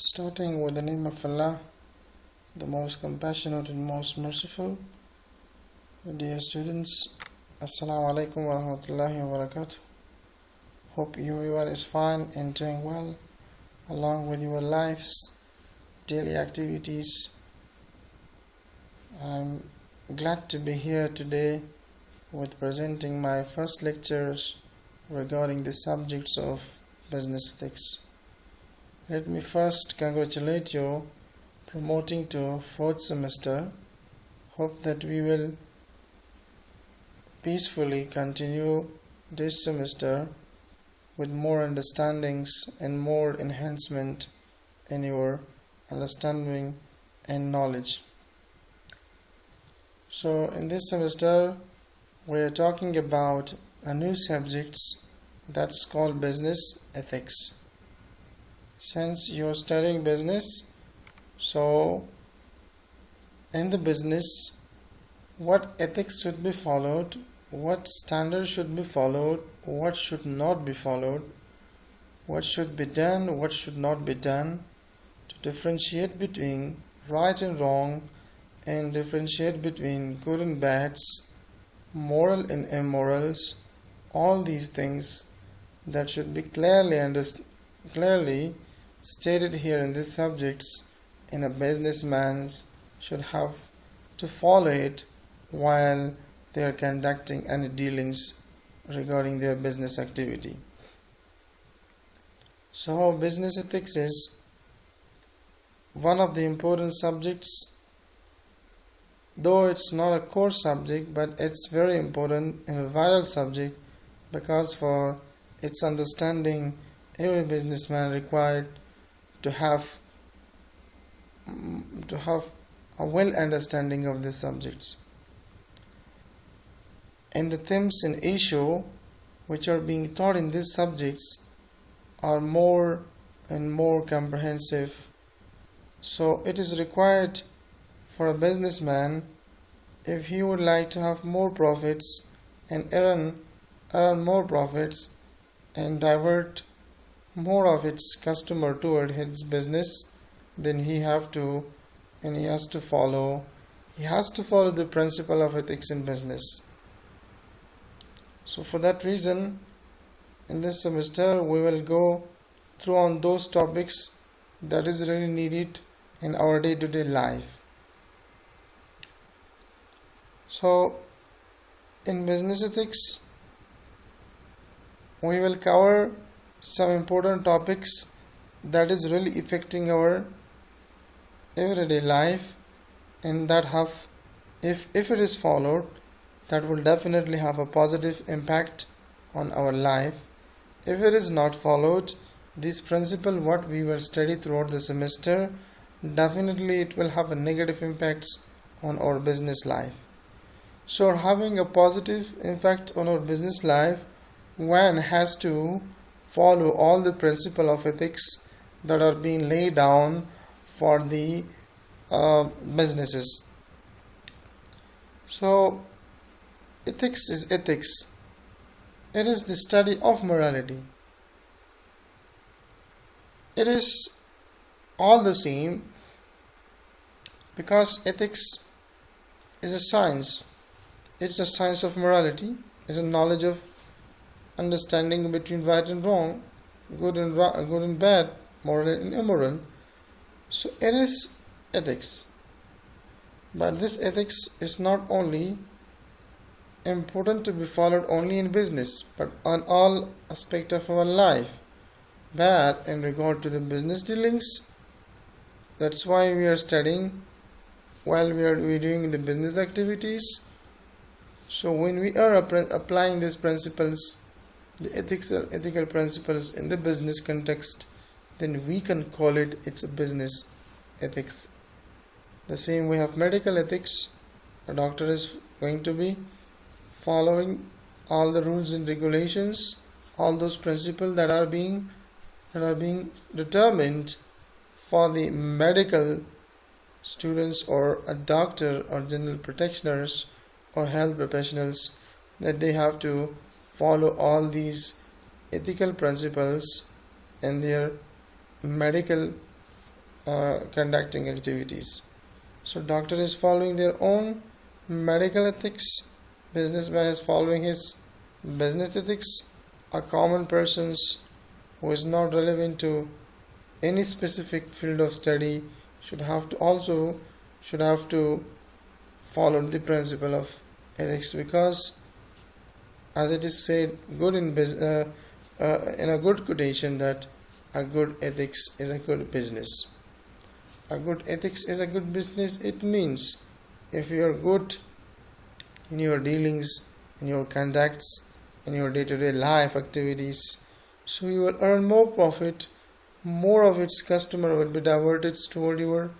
Starting with the name of Allah, the most compassionate and most merciful. Dear students, Assalamu alaikum wa rahmatullahi wa barakatuh. Hope everyone is fine and doing well along with your lives, daily activities. I'm glad to be here today with presenting my first lectures regarding the subjects of business ethics. Let me first congratulate you promoting to fourth semester. Hope that we will peacefully continue this semester with more understandings and more enhancement in your understanding and knowledge. So in this semester we are talking about a new subject that's called business ethics. Since you're studying business, so in the business, what ethics should be followed, what standards should be followed, what should not be followed, what should be done, what should not be done, to differentiate between right and wrong, and differentiate between good and bads, moral and immorals, all these things that should be clearly stated here in these subjects, and a businessman should have to follow it while they are conducting any dealings regarding their business activity. So business ethics is one of the important subjects, though it's not a core subject, but it's very important and a vital subject, because for its understanding every businessman required to have a well understanding of the subjects. And the themes and issue which are being taught in these subjects are more and more comprehensive. So it is required for a businessman, if he would like to have more profits and earn more profits and divert more of its customer toward his business, then he has to follow the principle of ethics in business. So for that reason, in this semester we will go through on those topics that is really needed in our day-to-day life. So in business ethics we will cover some important topics that is really affecting our everyday life, and that have, if it is followed, that will definitely have a positive impact on our life. If it is not followed, this principle what we will study throughout the semester, definitely it will have a negative impacts on our business life. So having a positive impact on our business life, one has to follow all the principle of ethics that are being laid down for the businesses. So ethics is ethics. It is the study of morality. It is all the same, because ethics is a science. It's a science of morality. It's a knowledge of understanding between right and wrong, good and bad, moral and immoral. So it is ethics. But this ethics is not only important to be followed only in business, but on all aspects of our life. But in regard to the business dealings, that's why we are studying while we are doing the business activities. So when we are applying these principles, the ethical principles in the business context, then we can call it's a business ethics. The same we have medical ethics. A doctor is going to be following all the rules and regulations, all those principles that are being determined for the medical students, or a doctor or general practitioners or health professionals, that they have to follow all these ethical principles in their medical conducting activities. So doctor is following their own medical ethics, businessman is following his business ethics, a common person who is not relevant to any specific field of study should have to follow the principle of ethics, because as it is said good in a good quotation that a good ethics is a good business. A good ethics is a good business. It means if you are good in your dealings, in your conducts, in your day-to-day life activities, so you will earn more profit, more of its customer will be diverted toward your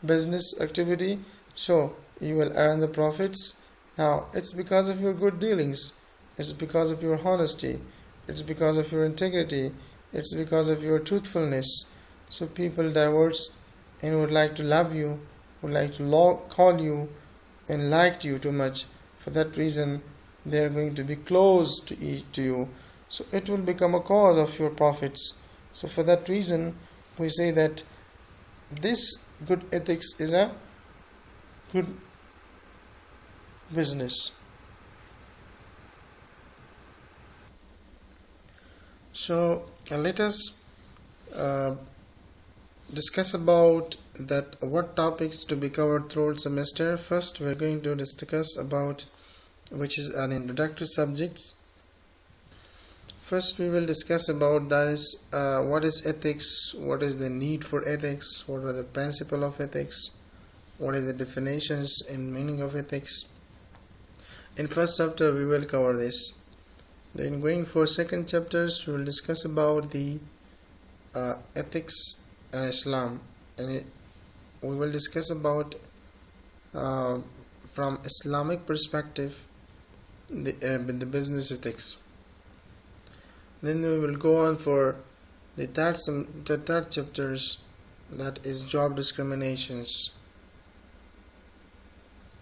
business activity, so you will earn the profits. Now it's because of your good dealings, it's because of your honesty, it's because of your integrity, it's because of your truthfulness. So people diverts and would like to love you, would like to call you and liked you too much. For that reason they are going to be close to you, so it will become a cause of your profits. So for that reason we say that this good ethics is a good business. So let us discuss about that what topics to be covered throughout semester. First we are going to discuss about which is an introductory subjects. First we will discuss about that is what is ethics, what is the need for ethics, what are the principles of ethics, what are the definitions and meaning of ethics. In first chapter we will cover this. Then going for second chapters we will discuss about the ethics and Islam, and we will discuss about from Islamic perspective the business ethics. Then we will go on for the third chapters, that is job discriminations,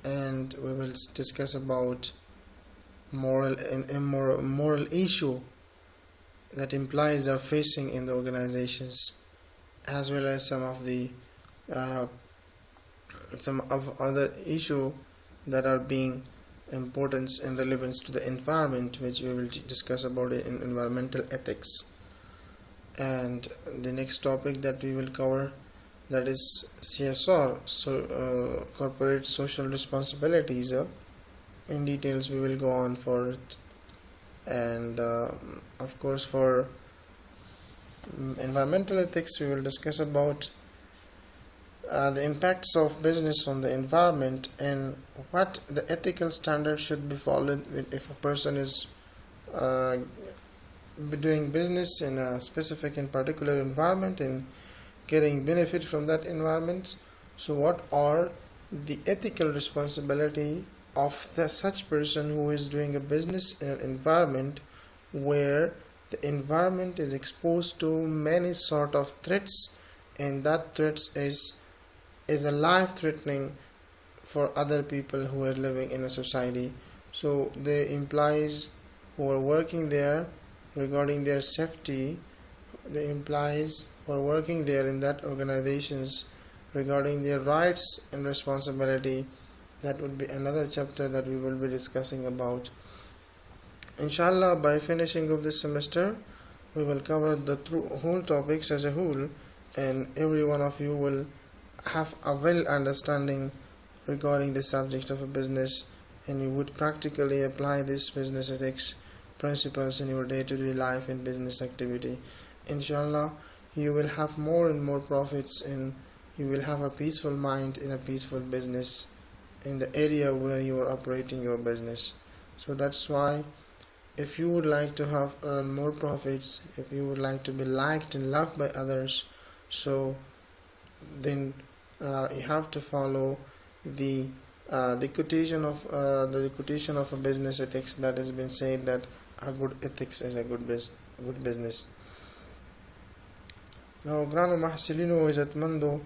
and we will discuss about moral and immoral issue that employees are facing in the organizations, as well as some of other issue that are being importance and relevance to the environment, which we will discuss about it in environmental ethics. And the next topic that we will cover, that is CSR, so corporate social responsibilities. In details we will go on for it. And of course for environmental ethics we will discuss about the impacts of business on the environment and what the ethical standards should be followed if a person is doing business in a specific and particular environment and getting benefit from that environment. So what are the ethical responsibility of such person who is doing a business in an environment where the environment is exposed to many sort of threats, and that threats is a life threatening for other people who are living in a society. So the employees who are working there, regarding their safety, the employees who are working there in that organizations, regarding their rights and responsibility, that would be another chapter that we will be discussing about. Inshallah, by finishing of this semester we will cover the whole topics as a whole, and every one of you will have a well understanding regarding the subject of a business, and you would practically apply this business ethics principles in your day-to-day life and business activity. Inshallah, you will have more and more profits, and you will have a peaceful mind in a peaceful business in the area where you are operating your business. So that's why if you would like to have earn more profits, if you would like to be liked and loved by others, so then you have to follow the quotation of a business ethics that has been said that a good ethics is a good business. Now ګرانو محصلینو عزتمندو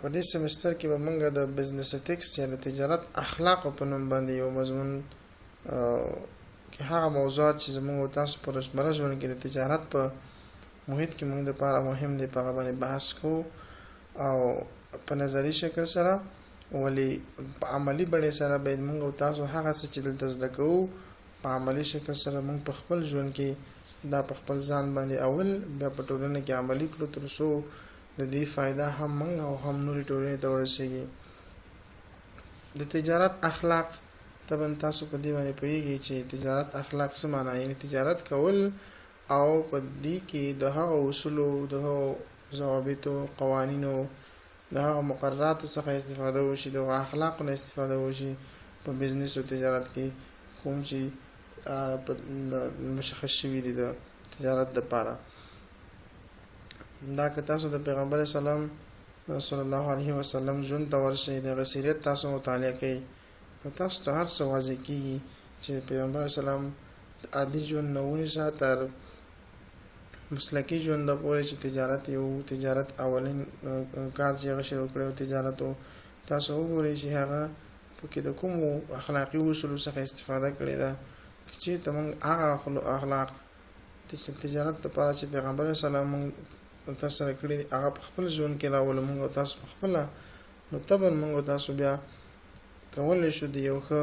په دې سمستر کې به موږ د بزنس ethics یا د تجارت اخلاق په نوم باندې یو مضمون کې هغه موضوعات چې زموږ تاسو په روزمره ژوند کې د تجارت په محیط کې موږ لپاره مهم دي په هغه باندې بحث کوو. او په نظری شکل سره ولی په عملی بڼه سره به موږ او تاسو هغه څه چې دلته زده کوو په عملی شکل سره موږ په خپل ژوند کې دا په خپل ځان باندې اول بیا په ټولنه کې عملی کړو تر څو د دې فائدہ هم موږ او هم نورې ټولنې ته ورسیږي. د تجارت اخلاق طبعا تاسو په دې باندې پوهیږئ چې تجارت اخلاق څه معنی، یعنی تجارت کول او په دې کې د هغه اصولو د هغه ضوابطو قوانینو د هغه مقرراتو څخه استفاده وشي، د هغه اخلاقو نه استفاده وشي په بزنس او تجارت کې کوم چې مشخص شوي دي د تجارت لپاره. دا که تاسو د پیغمبر اسلام صلی الله علیه وسلم ژوند ته ورشئ د هغه سیرت تاسو مطالعه کړئ نو تاسو ته هر څه واضح کېږي چې پیغمبر اسلام عادي ژوند نه ونیسه تر مسلکی ژوند پورې چې تجارت اولین کار چې هغه شروع کړی تجارت و. تاسو وګورئ چې هغه پکې د کومو اخلاقي اصولو څخه استفاده کړې ده چې موږ هغه اخلاق تجارت لپاره چې پیغمبر اسلام تاسو سره کړی هغه په خپل ژوند کې راول موږ تاسو په خپل نو طبعا موږ تاسو بیا کولای شو د یو ښه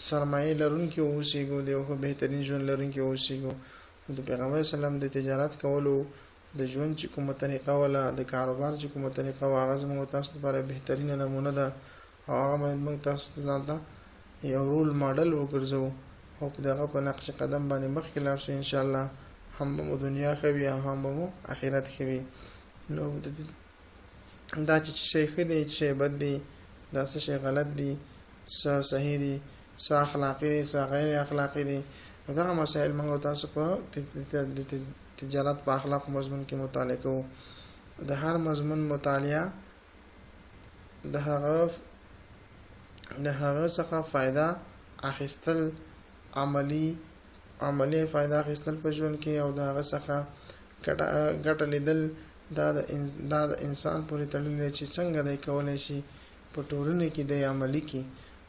سرمایه لرونکي اوسېږو، د یو ښه بهترین ژوند لرونکي اوسېږو. د پیغمبر اسلام د تجارت کولو د ژوند چې کومه طریقه ولا د کاروبار چې کومه طریقه و هغه زموږ تاسو لپاره بهترینه نمونه ده او هغه باید موږ تاسو ځان ته یو رول ماډل وګرځو او په دغه په نقش قدم باندې مخکې لاړ شو ان شاء الله هم به دنیا ښه وي هم به مو آخرت ښه وي. نو دا چې شی ښه دی چې شی بد دی دا څه شی غلط دی څه صحیح دی څه اخلاقي دی څه غیر اخلاقي دی دغه مسائل موږ تاسو په تجارت په اخلاق مضمون کې مطالعه کوو. د هر مضمون مطالعه د هغه څخه فائدہ اخیستل عملی فائدہ اخیستل په ژوند کې او د هغه څخه ګټه لیدل دا د انسان پورې تړلې چې څنګه دی کولای شي په ټولنه کې د عملی کې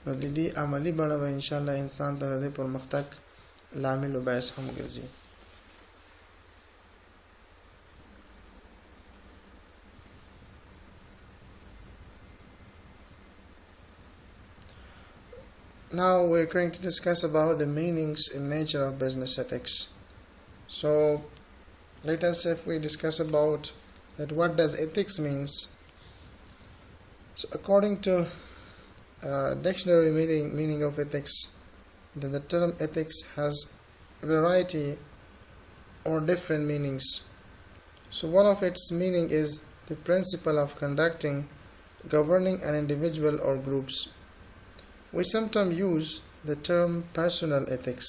نو د دې عملی بڼه به ان شاء الله انسان ته د پرمختګ لامل او باعث هم ګرځي. Now we're going to discuss about the meanings and nature of business ethics. So let us if we discuss about that what does ethics means. So according to dictionary meaning of ethics, the term ethics has variety or different meanings. So one of its meaning is the principle of conducting, governing an individual or groups. We sometimes use the term personal ethics.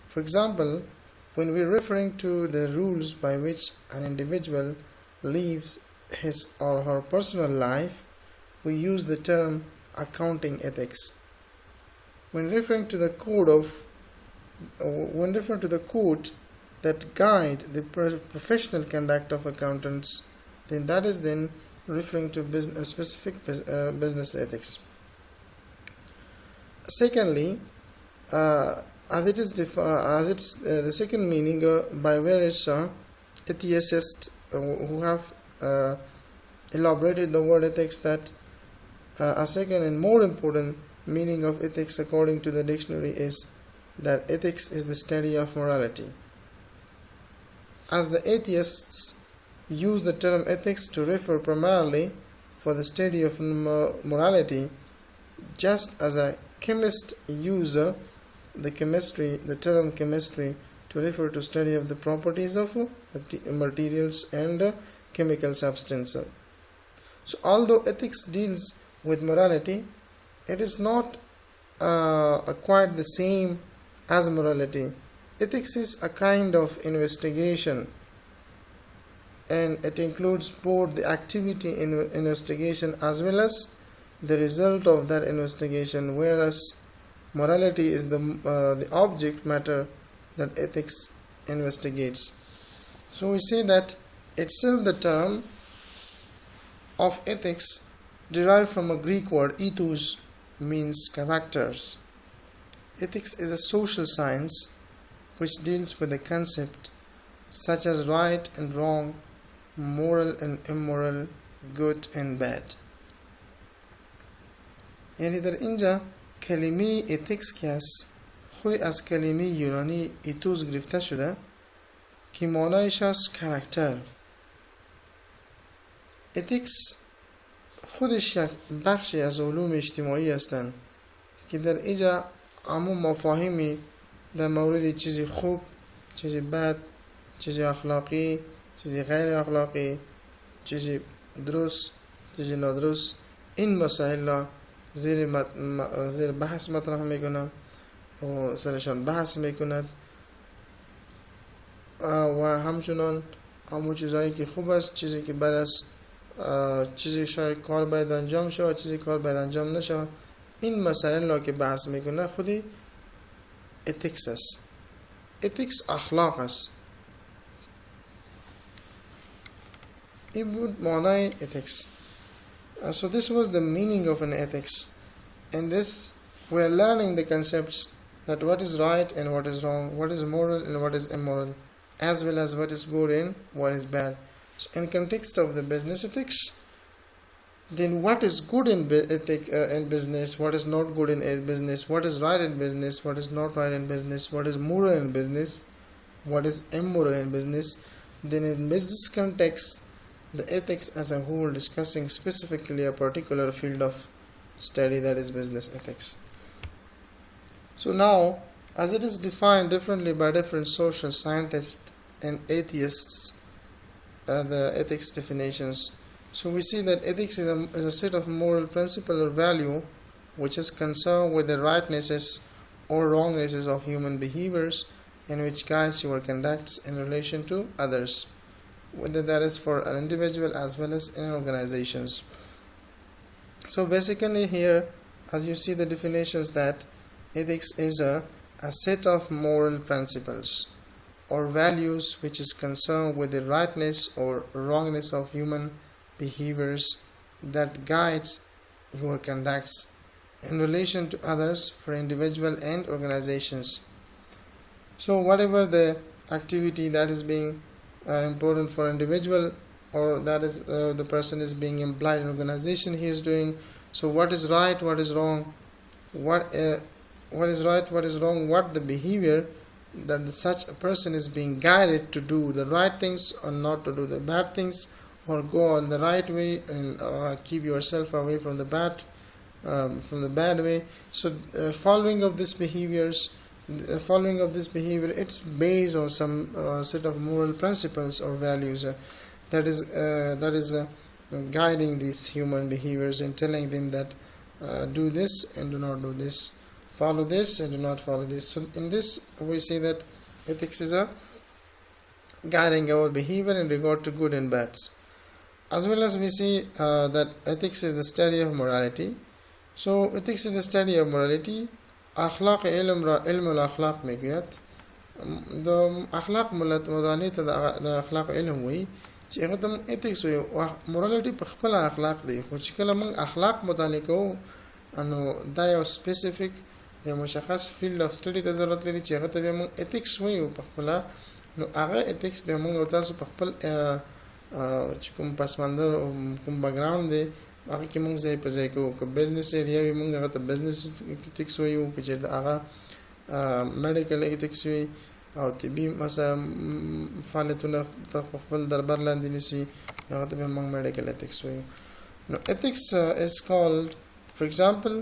For example, when we're referring to the rules by which an individual lives his or her personal life, we use the term accounting ethics. When referring to the code that guide the professional conduct of accountants, then that is then referring to specific business ethics. Secondly, as it's the second meaning by various ethicists who have elaborated the word ethics, that a second and more important meaning of ethics according to the dictionary is that ethics is the study of morality. As the atheists use the term ethics to refer primarily for the study of morality, just as a chemist uses the term chemistry to refer to study of the properties of materials and chemical substances. So although ethics deals with morality, it is not quite the same as morality. Ethics is a kind of investigation, and it includes both the activity in investigation as well as the result of that investigation, whereas morality is the object matter that ethics investigates. So we say that itself the term of ethics derived from a Greek word ethos, means characters. Ethics is a social science which deals with a concept such as right and wrong, moral and immoral, good and bad. یعنی در اینجا کلمه ethics که هست خود از کلمه یونانی ایتوس گرفته شده که معنایش هست کاراکتر. ethics خودش یک بخشی از علوم اجتماعی هستند که در اینجا عموم مفاهیمی در مورد چیزی خوب، چیزی بد، چیزی اخلاقی، چیزی غیر اخلاقی، چیزی درست، چیزی نادرست، این مسائل را زیر بحث مطرح میکنند و سرشان بحث میکند و همچنان همون چیزهایی که خوب است، چیزی که بد است، چیزی شاید کار باید انجام شود، چیزی کار باید انجام نشود، این مسائل را که بحث میکنه خودی ethics است. ethics اخلاق است. این بود معنای ethics. So this was the meaning of an ethics. In this we are learning the concepts that what is right and what is wrong, what is moral and what is immoral, as well as what is good and what is bad. So in context of the business ethics, then what is good in business, what is not good in business, what is right in business, what is not right in business, what is moral in business, what is immoral in business. Then in business context, the ethics as a whole discussing specifically a particular field of study, that is business ethics. So now, as it is defined differently by different social scientists and atheists, the ethics definitions, so we see that ethics is a set of moral principle or value which is concerned with the rightnesses or wrongnesses of human behaviors and which guides your conducts in relation to others, whether that is for an individual as well as in organizations. So basically here, as you see the definitions, that ethics is a set of moral principles or values which is concerned with the rightness or wrongness of human behaviors that guides your conducts in relation to others for individual and organizations. So whatever the activity that is being important for individual, or that is the person is being implied in organization he is doing, so what is right, what is wrong, what is right, what is wrong, what the behavior that such a person is being guided to do the right things or not to do the bad things, or go on the right way and keep yourself away from the bad way. So following of this behavior, it's based on some set of moral principles or values that is guiding these human behaviors and telling them that do this and do not do this, follow this and do not follow this. So in this we see that ethics is a guiding our behavior in regard to good and bad, as well as we see that ethics is the study of morality. So ethics is the study of morality. اخلاق علم الاخلاق میگوید د اخلاق مدانه ته د اخلاق علم وي چې هغه د ethics وي او morality په خپل اخلاق دی، خو چې کله موږ اخلاق مطالعه کوو انو دا یو سپیسیفیک یو مشخص فیلډ اف سټډي ته ضرورت لري چې هغه ته موږ ethics وایو په خپل، نو هغه ethics به موږ او تاسو په خپل چې کوم پسماندر کوم بیک ګراوند دی هغه کې موږ ځای په ځای کوو. که بزنس ایریا وي موږ هغه ته بزنس ایتیکس وایو، که چېرته هغه میډیکل ایتیکس وي او طبي مثلا فعالیتونه ته خپل دربار لاندې نیسي هغه ته به موږ میډیکل ایتیکس وایو. نو ethics is called, for example,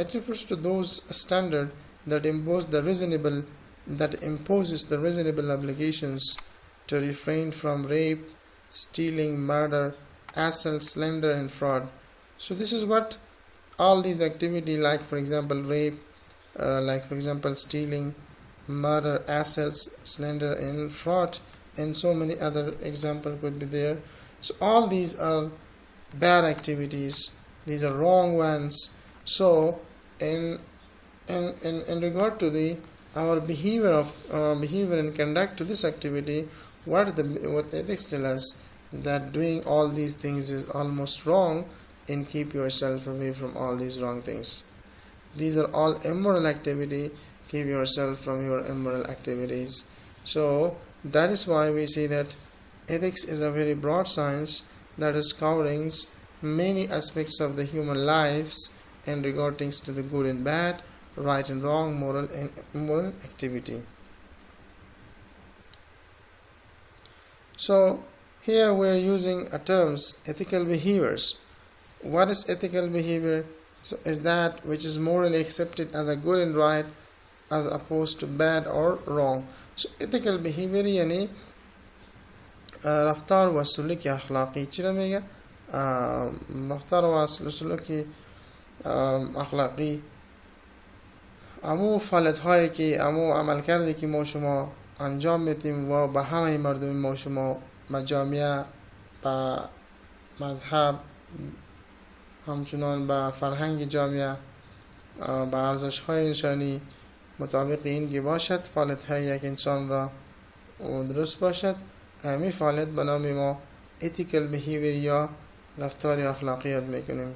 it refers to those standard that imposes the reasonable obligations to refrain from rape, stealing, murder, assault, slander and fraud. So this is what all these activity, like for example rape, like for example stealing, murder, assaults, slander and fraud, and so many other examples could be there. So all these are bad activities, these are wrong ones. So in regard to our behavior and conduct to this activity, what ethics tell us, that doing all these things is almost wrong, and keep yourself away from all these wrong things. These are all immoral activity, keep yourself from your immoral activities. So that is why we say that Ethics is a very broad science that is covering many aspects of the human lives and regarding to the good and bad, right and wrong, moral and immoral activity. So here we are using a terms ethical behaviors. What is ethical behavior? So is that which is morally accepted as a good and right as opposed to bad or wrong. So ethical behavior यानी रफ्तार व सलूक अखलाकी चला mega रफ्तार व सलूक अखلاقی امو فعالیت هایی که امو عمل کرده که ما شما انجام میدیم و به همه مردم ما شما به جامعه به مذهب همچنان به فرهنگ جامعه به ارزش های انسانی مطابق این که باشد فعالیت های یک انسان را درست باشد همین فعالیت به نام ما ethical behavior یا رفتار اخلاقی یاد میکنیم.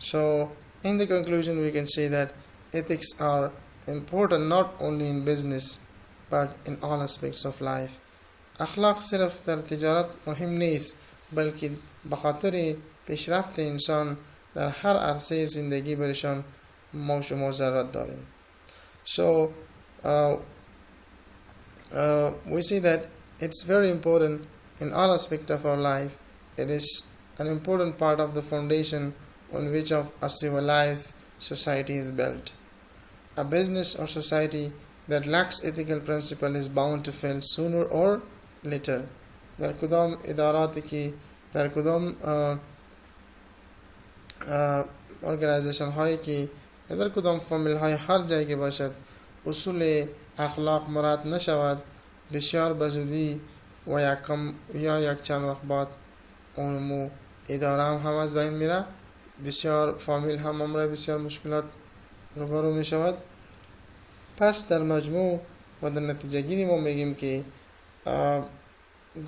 So in the conclusion we can say that ethics are important not only in business but in all aspects of life. اخلاق صرف در تجارت مهم نیست بلکه بخاطر پیشرفت انسان در هر عرصه زندگی برشان ما شما ضرورت داریم. So we see that it's very important in all aspects of our life. It is an important part of the foundation on which of a civilized society is built. A business or society that lacks ethical principle is bound to fail sooner or later. در کدام اداراتی که در کدام ارگانیزیشن هایی که در کدام فامیل های هر جایی که باشد اصول اخلاق مراعات نشود بسیار بزودی و یک چند وقت بعد اون اداره هم از بین میره بسیار فامیل هم امر بسیار مشکلات روبرو می شود. پس در مجموع و در نتیجه گیری ما میگیم که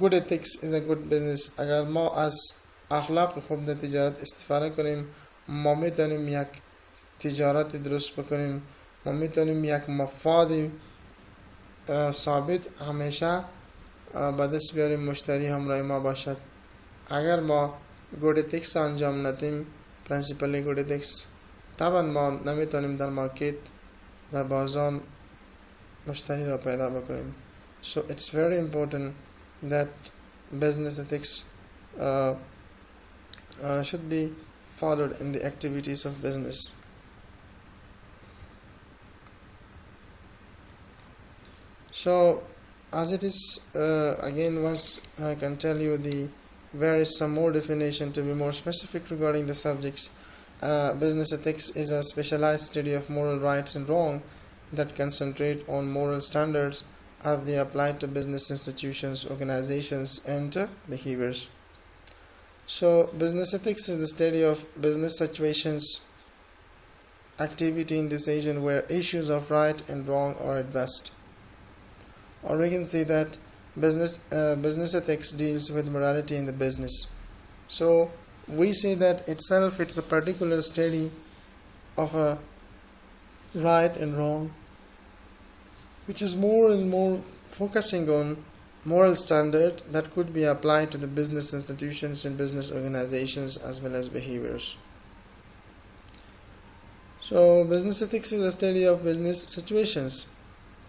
good ethics is a good business. اگر ما از اخلاق خوب در تجارت استفاده کنیم ما میتونیم یک تجارت درست بکنیم ما میتونیم یک مفاد ثابت همیشه به دست بیاریم مشتری همراه ما باشد. اگر ما good ethics انجام ندیم principally good ethics طبعا ما نمیتونیم در مارکت در بازار مشتری را پیدا بکنیم. So it's very important that business ethics should be followed in the activities of business. So as it is again once I can tell you there is some more definition to be more specific regarding the subjects. Business ethics is a specialized study of moral rights and wrong that concentrate on moral standards as they apply to business institutions, organizations, and behaviors. So business ethics is the study of business situations, activity and decision where issues of right and wrong are addressed. Or we can say that business ethics deals with morality in the business. So we say that itself it's a particular study of a right and wrong, which is more and more focusing on moral standard that could be applied to the business institutions and business organizations as well as behaviors. So business ethics is a study of business situations,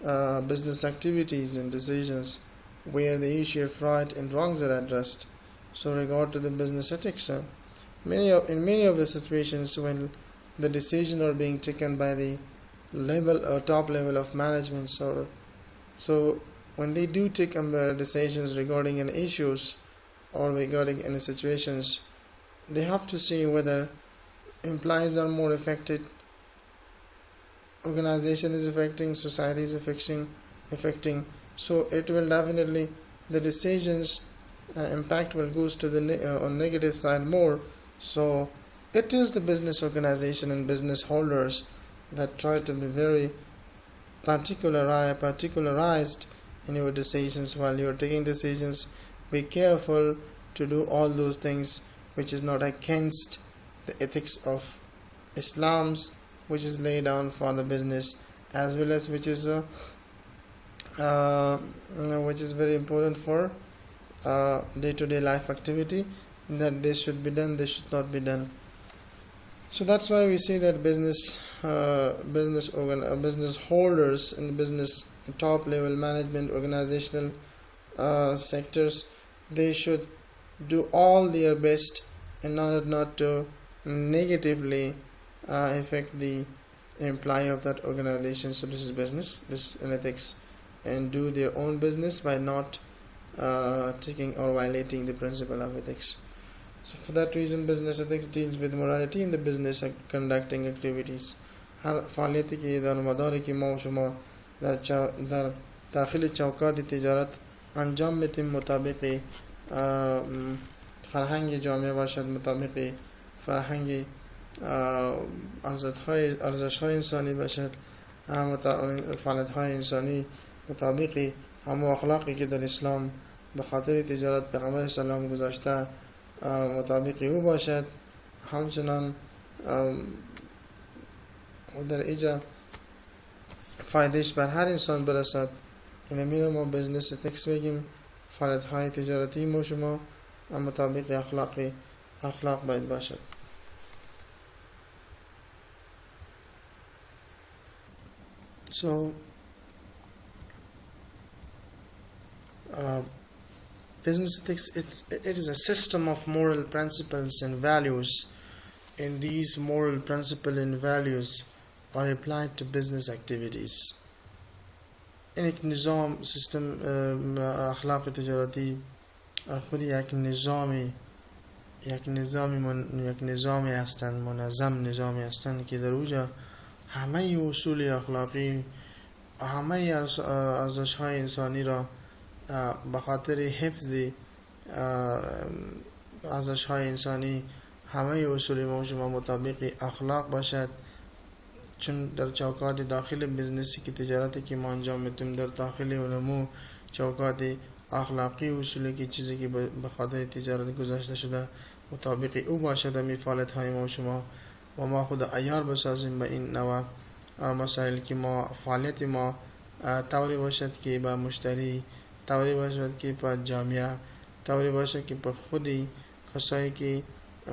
business activities and decisions where the issue of right and wrongs are addressed. So regard to the business ethics, in many of the situations when the decisions are being taken by the top level of management, so when they do take decisions regarding any issues or regarding any situations, they have to see whether employees are more affected, organization is affecting, society is affecting. So it will definitely the decisions impact will goes to the on negative side more. So it is the business organization and business holders that try to be very particularized in your decisions. While you are taking decisions, be careful to do all those things which is not against the ethics of Islam's, which is laid down for the business, as well as which is very important for day-to-day life activity, that this should be done, this should not be done. So that's why we see that business holders and business top level management organizational sectors, they should do all their best in order not to negatively affect the employee of that organization. So this is business, this is ethics, and do their own business by not taking or violating the principle of ethics. So for that reason, business ethics deals with morality in the business conducting activities. هر فعالیتی که در مداری که ما و شما در داخل چوکات تجارت انجام میتیم مطابق فرهنگ جامعه باشد، مطابق فرهنگ ارزش‌های انسانی باشد، فعالیت‌های انسانی مطابق همون اخلاقی که در اسلام به خاطر تجارت پیغمبر اسلام گذاشته مطابق او باشد، همچنان در اینجا فایدهش بر هر انسان برسد. این میره ما بزنس اتکس بگیم. فعالیت‌های تجارتی ما شما مطابق اخلاق باید باشد. So business ethics, it is a system of moral principles and values, and these moral principles and values are applied to business activities. این یک نظام سیستم اخلاق تجارتی خود یک نظامی هستند، منظم نظامی هستند که در اوجا همه اصول اخلاقی، همه ارزش‌های انسانی را به خاطر حفظ ارزش‌های انسانی همه اصول ما شما مطابق اخلاق باشد. چون در چوکات داخل بزنسی که تجارتی که ما انجام میدیم در داخل علمو چوکات اخلاقی اصولی که چیزی که به خاطر تجارت گذاشته شده مطابق او باشد می فعالیت‌های ما شما و ما خود عیار بسازیم به این نوع مسائل که ما فعالیت ما طوری باشد که به مشتری، طوری باشد که به جامعه، طوری باشد که به خودی کسایی که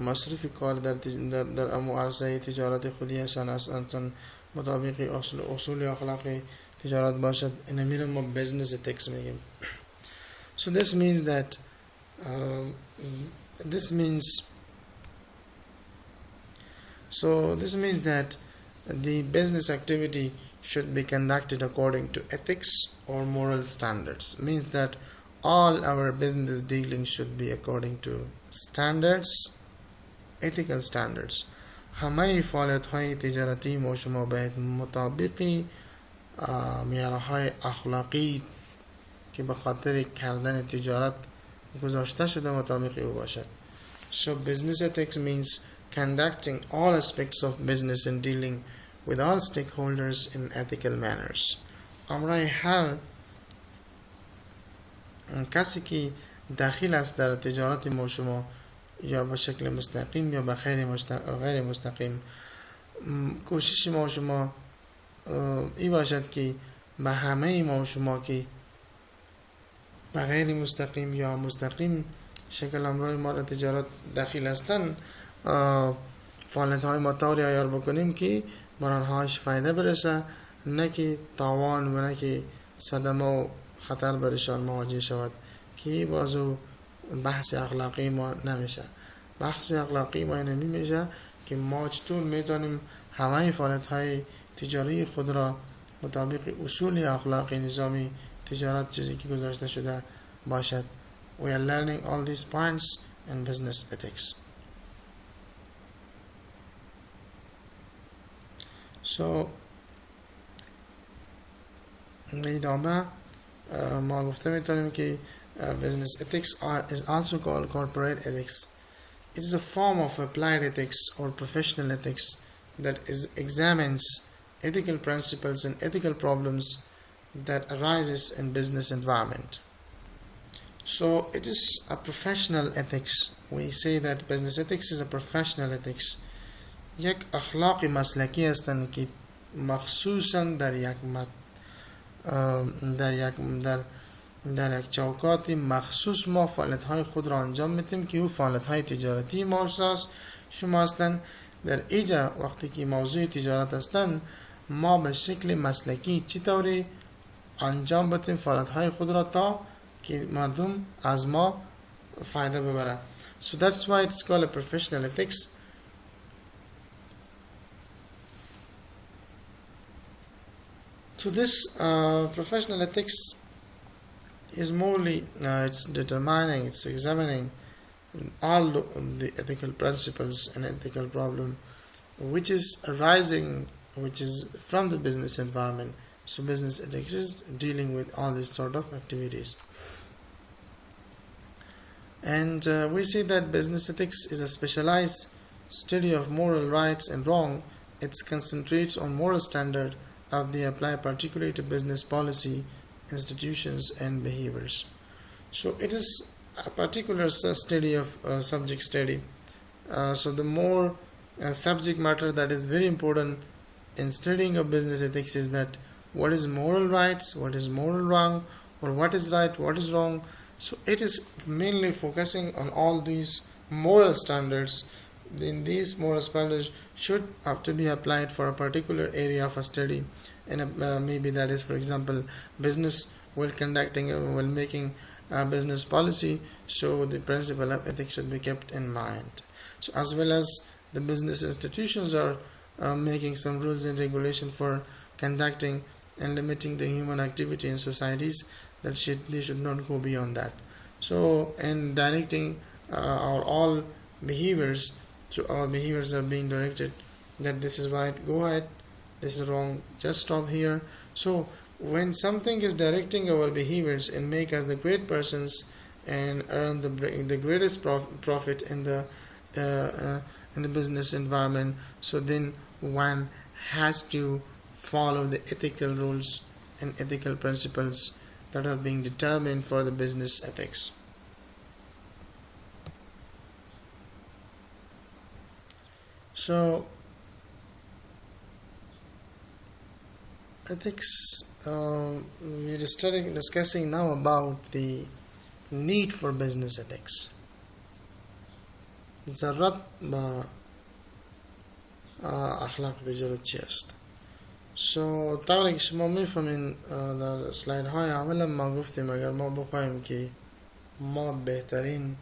مصرف کار در امو عرصه تجارت خودی هستن مطابق اصول اخلاقی تجارت باشد. این میره ما business ethics میگیم. So this means that the business activity should be conducted according to ethics or moral standards. Means that all our business dealings should be according to standards, ethical standards. همه فعالیت‌های تجارتی ما شما باید مطابق معیارهای اخلاقی که به خاطر کردن تجارت گذاشته شده مطابق او باشد. So business ethics means conducting all aspects of business and dealing with all stakeholders in ethical manners. امرای هر کسی که داخل است در تجارت ما شما یا به شکل مستقیم یا به غیر مستقیم، کوشش ما شما این باشد که به همه ما شما که به غیر مستقیم یا مستقیم شکل امرای ما در تجارت داخل هستن فعالیت های ما طوری عیار بکنیم که بر آنهاش فایده برسه، نه که تاوان و نه که صدمه و خطر برشان مواجه شود که بازو بحث اخلاقی ما نمیشه. بحث اخلاقی ما نمی میشه که ما چطور میتونیم همه فعالیت های تجاری خود را مطابق اصول اخلاقی نظامی تجارت چیزی که گذاشته شده باشد. We are learning all these points in business ethics. So ادامه ما گفته میتونیم که business ethics is also called corporate ethics. It is a form of applied ethics or professional ethics that examines ethical principles and ethical problems that arises in business environment. So it is a professional ethics. We say that business ethics is a professional ethics. یک اخلاق مسلکی هستند که مخصوصا در در یک چوکات مخصوص ما فعالیت‌های خود را انجام میدیم که او فعالیت‌های تجارتی شما هستند. در اینجا وقتی که موضوع تجارت هستند ما به شکل مسلکی چطوری انجام بدیم فعالیت‌های خود را تا که مردم از ما فایده ببره. So that's why it's called a professional ethics. So this professional ethics is morely it's determining, it's examining all the ethical principles and ethical problem which is arising, which is from the business environment. So business ethics is dealing with all these sort of activities. And we see that business ethics is a specialized study of moral rights and wrong. It concentrates on moral standard of they apply particularly to business policy, institutions and behaviors. So it is a particular study of subject study. So the more subject matter that is very important in studying of business ethics is that what is moral rights, what is moral wrong, or what is right, what is wrong. So it is mainly focusing on all these moral standards. Then these moral standards should have to be applied for a particular area of a study, and maybe that is, for example, business while conducting while making a business policy. So the principle of ethics should be kept in mind. So as well as the business institutions are making some rules and regulation for conducting and limiting the human activity in societies, that they should not go beyond that. So in directing our all behaviors, so our behaviors are being directed that this is right, go ahead, this is wrong, just stop here. So when something is directing our behaviors and make us the great persons and earn the greatest profit in the business environment, so then one has to follow the ethical rules and ethical principles that are being determined for the business ethics. So ethics, we are discussing now about the need for business ethics. ضرورت با اخلاق تجارت چی است؟ So طوری که شما میفهمین در سلاید های اول ما گفتیم اگر ما بخوایم که ما بهترین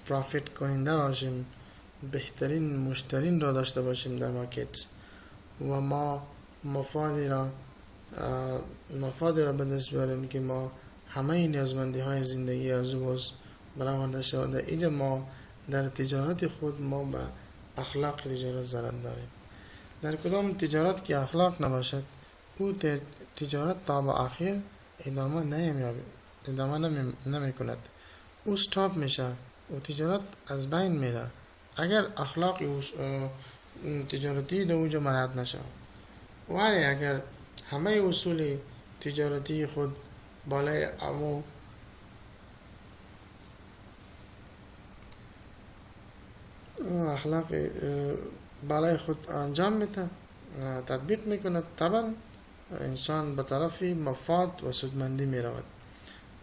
پرافیت کننده باشیم، بهترین مشترین را داشته باشیم در مارکت و ما مفادی را به دست بیاریم که ما همه نیازمندی های زندگی از او برآورده شود، در اینجا ما در تجارت خود ما به اخلاق تجارت ضرورت داریم. در کدام تجارت که اخلاق نباشد او تجارت تا به آخر ادامه نمی کند، او استاپ میشه و تجارت از بین میره اگر اخلاق تجارتی در اوجا مراعات نشه. ولی اگر همه اصول تجارتی خود بالای امو اخلاق بالای خود انجام میده تطبیق میکنه، طبعا انسان به طرف مفاد و سودمندی میرود.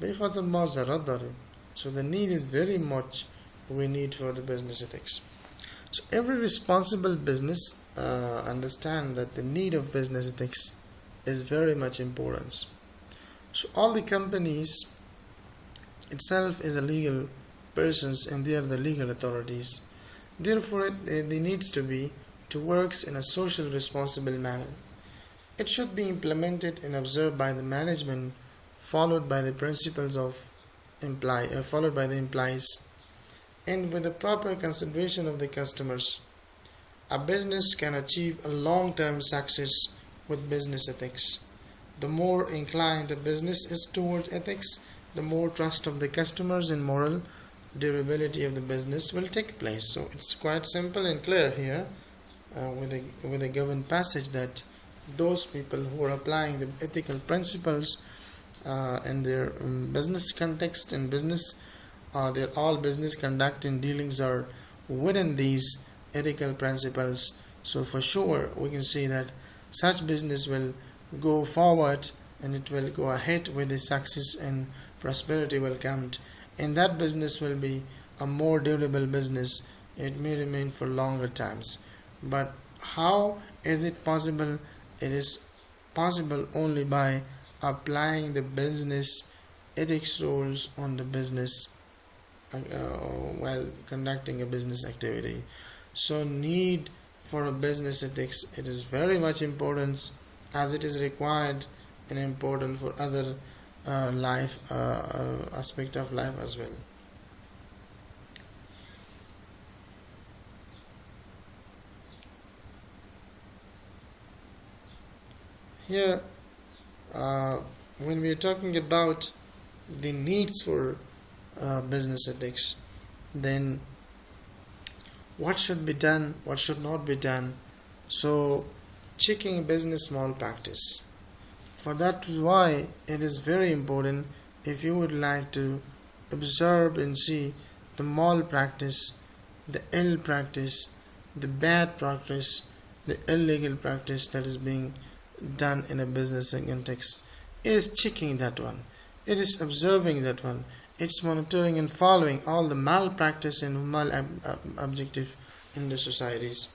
به این خاطر ما ضرورت داریم. So the need is very much we need for the business ethics. So every responsible business understand that the need of business ethics is very much important. So all the companies itself is a legal persons and they are the legal authorities. Therefore, they needs to be to works in a social responsible manner. It should be implemented and observed by the management, followed by the principles of followed by the employees, and with the proper consideration of the customers. A business can achieve a long-term success with business ethics. The more inclined a business is toward ethics, the more trust of the customers in moral durability of the business will take place. So it's quite simple and clear here with a given passage that those people who are applying the ethical principles in their business context and business, their all business conduct and dealings are within these ethical principles. So for sure we can see that such business will go forward and it will go ahead with the success and prosperity will come, and that business will be a more durable business. It may remain for longer times. But how is it possible? It is possible only by applying the business ethics rules on the business while conducting a business activity. So need for a business ethics, it is very much important, as it is required and important for other life aspect of life as well. Here, when we are talking about the needs for business ethics, then what should be done, what should not be done. So, checking business malpractice. For that is why it is very important, if you would like to observe and see the malpractice, the ill practice, the bad practice, the illegal practice that is being done in a business context, is checking that one. It is observing that one. It's monitoring and following all the malpractice and objective in the societies.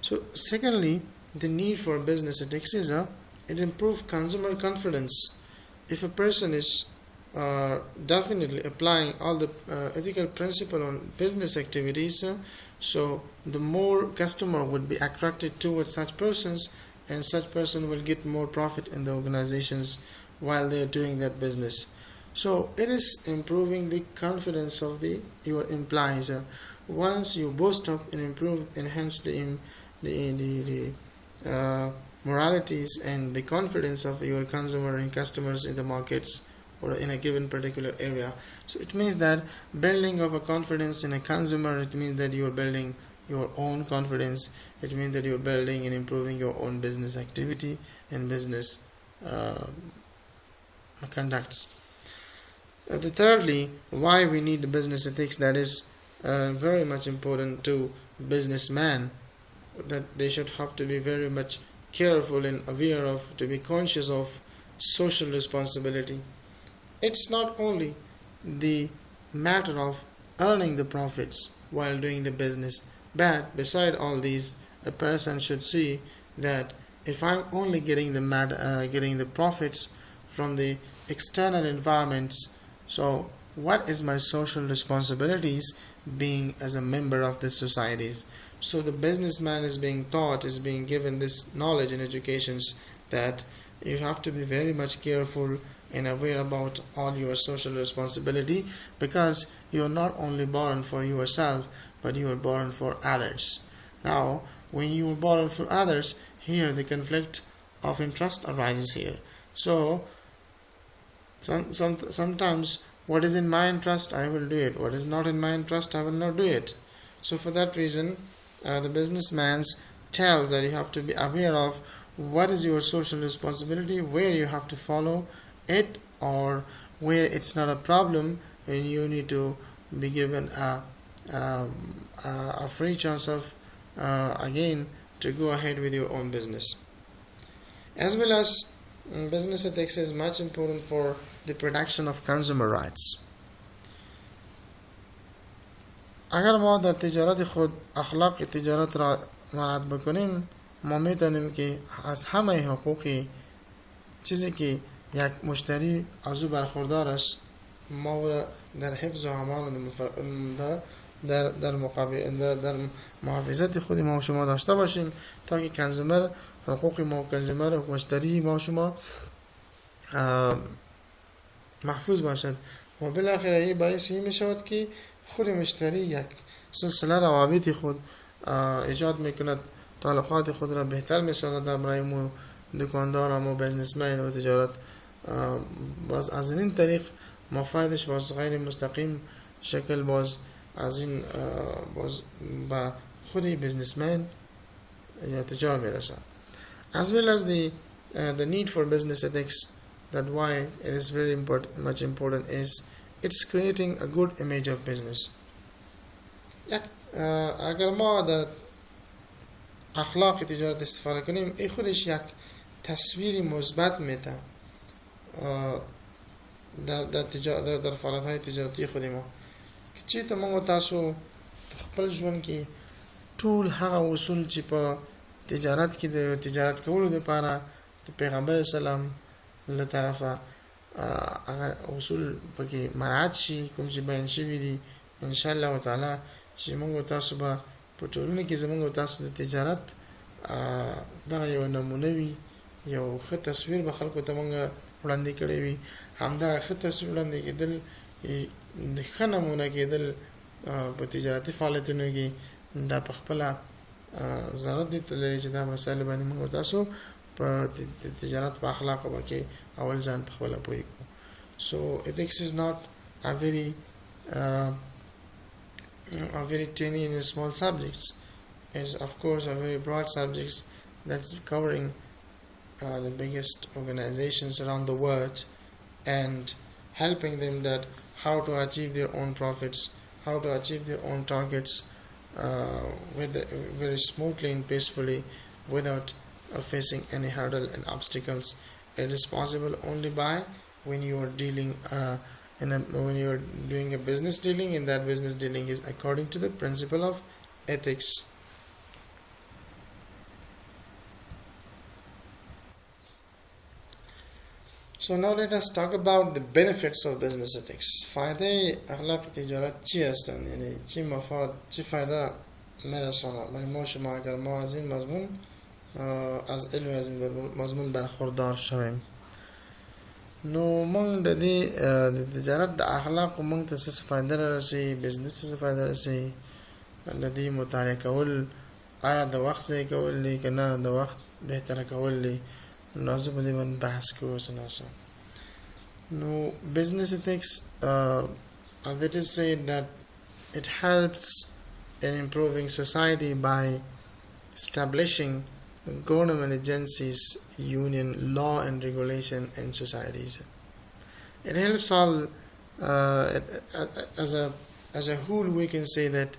So, secondly, the need for business ethics is it improves consumer confidence. If a person is definitely applying all the ethical principle on business activities, so the more customer would be attracted towards such persons, and such person will get more profit in the organizations while they are doing that business. So it is improving the confidence of your employees. Once you boost up and improve, enhance the moralities and the confidence of your consumer and customers in the markets or in a given particular area. So it means that building of a confidence in a consumer, it means that you are building your own confidence. It means that you are building and improving your own business activity and business conducts. The thirdly, why we need the business ethics, that is very much important to businessmen, that they should have to be very much careful and aware of, to be conscious of social responsibility. It's not only the matter of earning the profits while doing the business, but beside all these, a person should see that if I'm only getting the profits from the external environments, so what is my social responsibilities being as a member of the societies? So the businessman is being taught, is being given this knowledge and educations, that you have to be very much careful and aware about all your social responsibility, because you are not only born for yourself, but you are born for others. Now, when you are born for others, here the conflict of interest arises here. So sometimes what is in my interest, I will do it. What is not in my interest, I will not do it. So for that reason, the businessman tells that you have to be aware of what is your social responsibility, where you have to follow it, or where it's not a problem and you need to be given a free chance of again to go ahead with your own business. As well as business ethics is much important for the protection of consumer rights. اگر ما در تجارت خود اخلاق تجارت را مراعات بکنیم، ما میتونیم که از همه حقوقی چیزی که یک مشتری از او برخوردار است، ما در حفظ و امان در محافظت خود ما و شما داشته باشیم، تا که کنزومر، حقوق ما و کنزومر و مشتری ما و شما محفوظ باشد. و بالاخره این باعث می شود که خود مشتری یک سلسله روابط خود ایجاد میکند، تعلقات خود را بهتر میسازد برای مو دکاندار و بزنسمن و تجارت. باز از این طریق مفادش باز غیر مستقیم شکل باز از این باز با خود بزنسمن یا تجار میرسد. As well as the need for business ethics, that why it is very much important is it's creating a good image of business. اگر ما در اخلاق تجارت استفاده کنیم، این خودش یک تصویری مثبت میده د فعالیت‌های تجارتي خودمو که چېرته موږ تاسو خپل ژوند کې ټول هغه اصول چې په تجارت کې د تجارت کولو لپاره د پیغمبر اسلام له طرفه هغه اصول پکې مراعات شي کوم چې بیان شوي دي ان شاء الله تعالی چې موږ تاسو به په ټولنه کې زموږ تاسو د تجارت دا یو نمونه وي یو ښه تصویر به خلکو ته موږ وړاندې کړی وي همدا ښه تصویر وړاندې کېدل د ښه نمونه کېدل په تجارتي فعالیتونو کې دا په خپله ضرورت دی لري چې دا مسایل باندې موږ تاسو په تجارت په اخلاقو کې اول ځان په خپله پوه کړو so ethics is not a very tiny and small subjects. It's of course a very broad subject that's covering the biggest organizations around the world and helping them that how to achieve their own profits, how to achieve their own targets very smoothly and peacefully without facing any hurdle and obstacles. It is possible only by when you are dealing when you are doing a business dealing, and that business dealing is according to the principle of ethics. So now let us talk about the benefits of business ethics. فایده اخلاق تجارت چی هستند؟ یعنی چی مفاد چی فایده میرسانه برای ما شما اگر ما از این مضمون از علم از این مضمون برخوردار شویم. نو موږ د دې د تجارت د اخلاق موږ ته څه فایده راسي بزنس څه فایده راسي د دې مطالعه کول آیا د وخت ځای کول دي که نه د وخت بهتره کول دي نو زه په دې باندې بحث کوو سناسه نو business ethics that is said that it helps in improving society by establishing government agencies, union, law and regulation in societies. It helps all as a whole. We can say that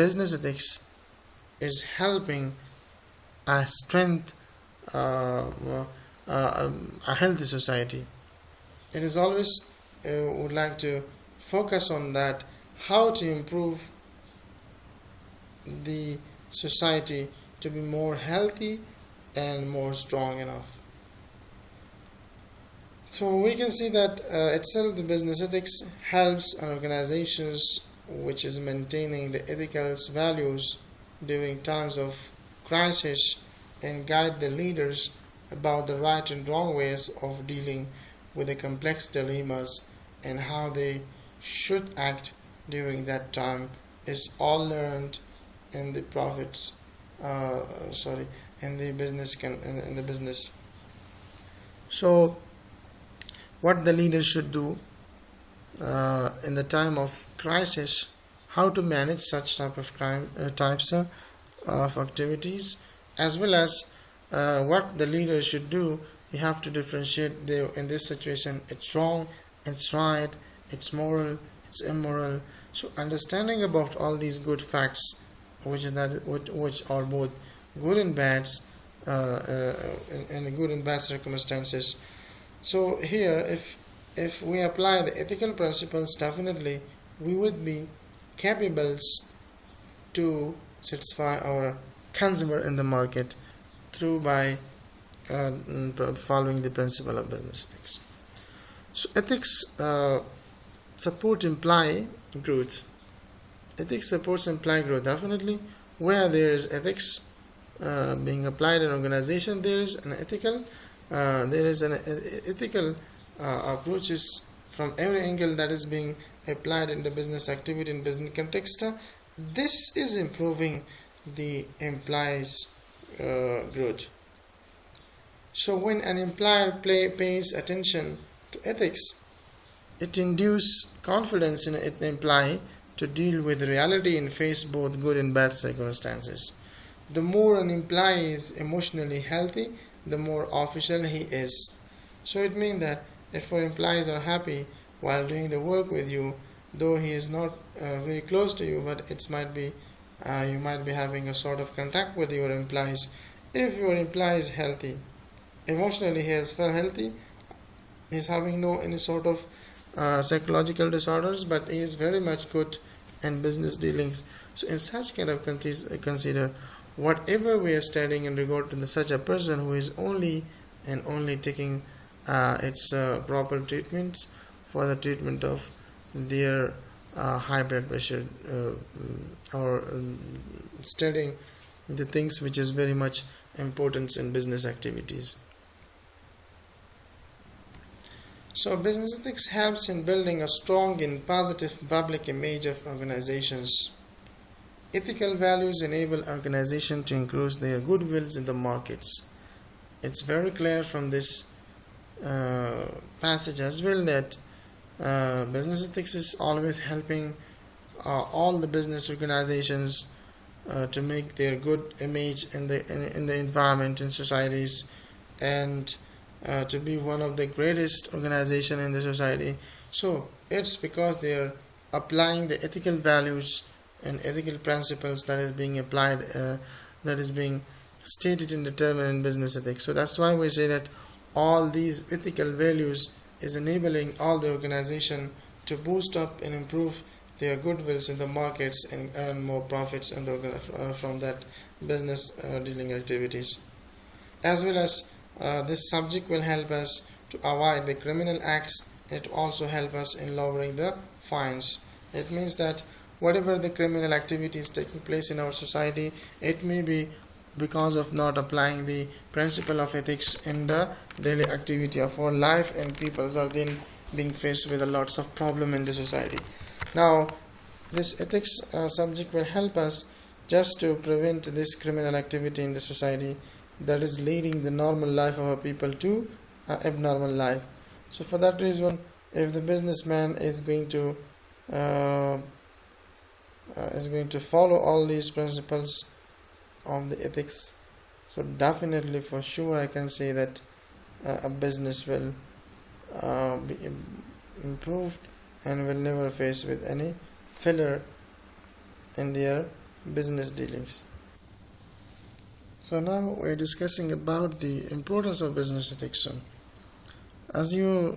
business ethics is helping strength a healthy society. It is always would like to focus on that, how to improve the society to be more healthy and more strong enough. So we can see that itself the business ethics helps organizations which is maintaining the ethical values during times of crisis and guide the leaders about the right and wrong ways of dealing with the complex dilemmas and how they should act during that time is all learned in the in the business. So what the leader should do in the time of crisis, how to manage such types of activities, as well as what the leader should do. You have to differentiate in this situation it's wrong, it's right, it's moral, it's immoral. So understanding about all these good facts which are both good and bad in good and bad circumstances. So here if we apply the ethical principles, definitely we would be capable to satisfy our consumer in the market through by following the principle of business ethics. So ethics support imply growth. Ethics supports imply growth. Definitely where there is ethics being applied in organization, there is an ethical approaches from every angle that is being applied in the business activity in business context. This is improving the employees growth. So when an employer pays attention to ethics, it induces confidence in an employee to deal with reality and face both good and bad circumstances. The more an employee is emotionally healthy, the more official he is. So it means that if our employees are happy while doing the work with you, though he is not very close to you, but it might be you might be having a sort of contact with your employees. If your employee is healthy, emotionally he is felt healthy, He's having no any sort of psychological disorders, but he is very much good in business dealings. So in such kind of countries, consider whatever we are studying in regard to such a person who is only and only taking its proper treatments for the treatment of their high blood pressure, or studying the things which is very much important in business activities. So business ethics helps in building a strong and positive public image of organizations. Ethical values enable organizations to increase their goodwills in the markets. It's very clear from this passage as well that business ethics is always helping all the business organizations to make their good image in the environment, in societies, and to be one of the greatest organization in the society. So it's because they are applying the ethical values and ethical principles that is being applied, that is being stated and determined in business ethics. So that's why we say that all these ethical values is enabling all the organization to boost up and improve their goodwills in the markets and earn more profits from that business dealing activities. As well as this subject will help us to avoid the criminal acts. It also help us in lowering the fines. It means that whatever the criminal activity is taking place in our society, it may be because of not applying the principle of ethics in the daily activity of our life, and people are then being faced with a lots of problem in the society. Now this ethics subject will help us just to prevent this criminal activity in the society that is leading the normal life of our people to abnormal life. So for that reason, if the businessman is going to follow all these principles of the ethics, so definitely for sure I can say that a business will be improved and will never face with any failure in their business dealings. So now we're discussing about the importance of business ethics. So, as you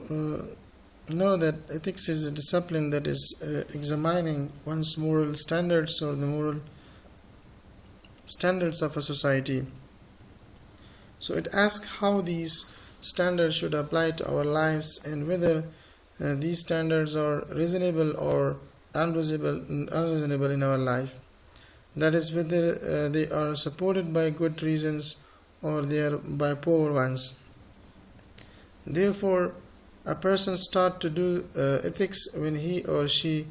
know that ethics is a discipline that is examining one's moral standards or the moral standards of a society. So it asks how these standards should apply to our lives and whether these standards are reasonable or unreasonable in our life. That is, whether they are supported by good reasons or they are by poor ones. Therefore, a person starts to do ethics when he or she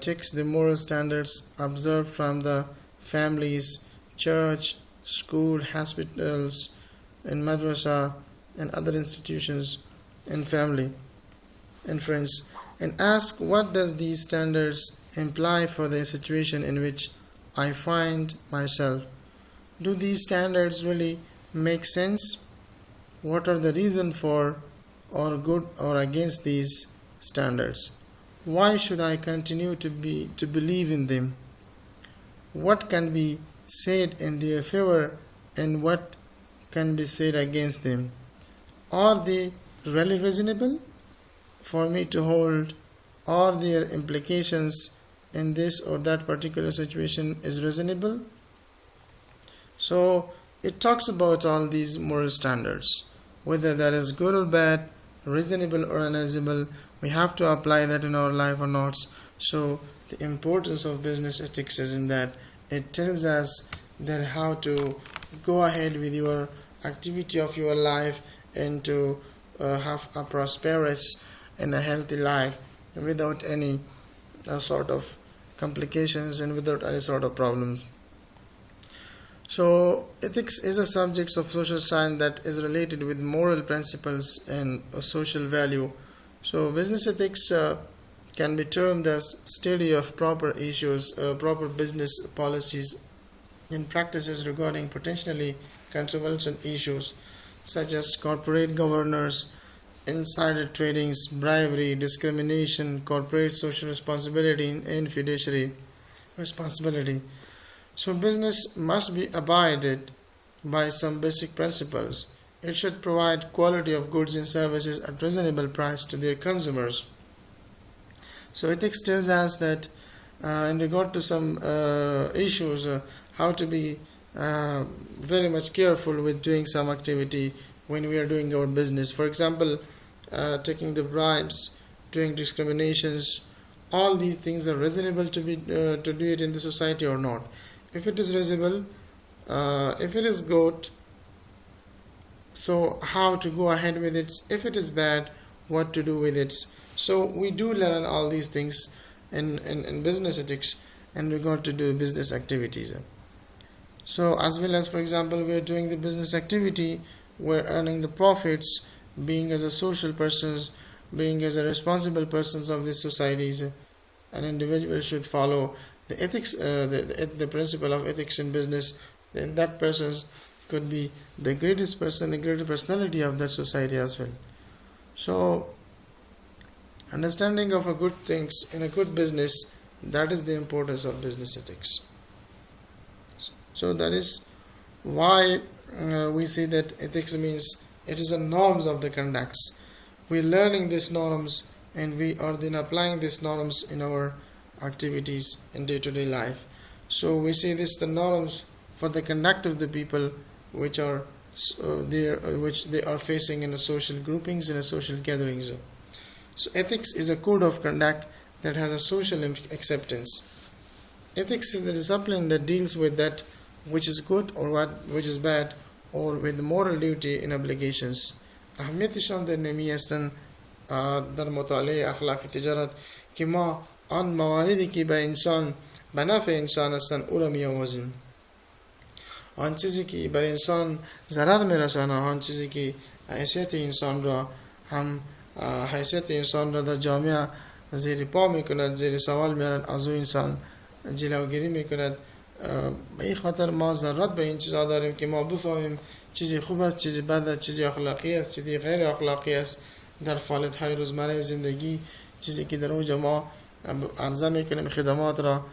takes the moral standards observed from the families, church, school, hospitals, and madrasa, and other institutions, and family, and friends, and ask what does these standards imply for the situation in which I find myself. Do these standards really make sense? What are the reasons for or good or against these standards? Why should I continue to believe in them? What can be said in their favor and what can be said against them? Are they really reasonable for me to hold? Are their implications in this or that particular situation is reasonable? So it talks about all these moral standards, whether that is good or bad, reasonable or unreasonable. We have to apply that in our life or not. So the importance of business ethics is in that it tells us that how to go ahead with your activity of your life and to have a prosperous and a healthy life without any sort of complications and without any sort of problems. So ethics is a subject of social science that is related with moral principles and social value. So business ethics can be termed as study of proper issues, proper business policies and practices regarding potentially controversial issues such as corporate governance, insider tradings, bribery, discrimination, corporate social responsibility, and fiduciary responsibility. So business must be abided by some basic principles, it should provide quality of goods and services at reasonable price to their consumers. So ethics tells us that in regard to some issues, how to be very much careful with doing some activity when we are doing our business. For example, taking the bribes, doing discriminations, all these things are reasonable to do it in the society or not. If it is reasonable, if it is good, so how to go ahead with it. If it is bad, what to do with it. So we do learn all these things in business ethics in regard to do business activities. So as well as, for example, we are doing the business activity, we're earning the profits, being as a social persons, being as a responsible persons of these societies. An individual should follow the ethics, the principle of ethics in business. Then that person could be the greatest person, the greatest personality of that society as well. So understanding of a good things in a good business, that is the importance of business ethics. So that is why we say that ethics means it is the norms of the conducts. We are learning these norms and we are then applying these norms in our activities in day-to-day life. So we say this the norms for the conduct of the people which are which they are facing in a social groupings, in a social gatherings. So ethics is a code of conduct that has a social acceptance. Ethics is the discipline that deals with that which is good or which is bad, or with moral duty and obligations. اهمیتشان در نمی هستند در مطالعه اخلاق تجارت که ما آن مواردی که به انسان به نفع انسان هستند او را می آموزیم. آن چیزی که بر انسان ضرر میرسانه، آن چیزی که حیثیت انسان را در جامعه زیر پا میکند، زیر سوال میارن، از او انسان جلوگیری میکند. به این خاطر ما ضرورت به این چیزا داریم که ما بفهمیم چیزی خوب است، چیزی بد است، چیزی اخلاقی است، چیزی غیر اخلاقی است در فعالیت‌های روزمره زندگی. چیزی که در اوج ما عرضه میکنیم خدمات را